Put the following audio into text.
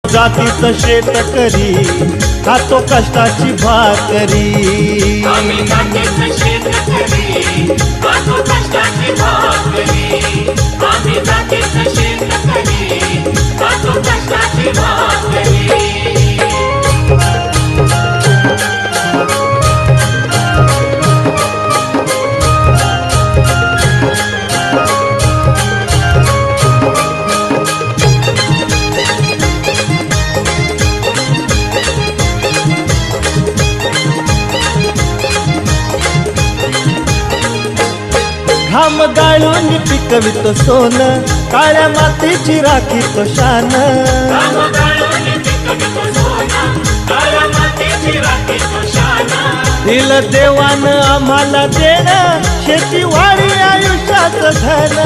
जातीचं शेतकरी खातो कष्टाची भाकरी। आम्ही जातीचं शेतकरी खातो कष्टाची भाकरी। आम्ही जातीचं शेतकरी खातो कष्टाची भाकरी। घाम गाळून पिकवितो सोनं, काळ्या मातीची राखीतो शान। घाम गाळून पिकवितो सोनं, काळ्या मातीची राखीतो शान। दिलं देवानं आम्हाला देणं, शेतीवाडी आयुष्याचं धन।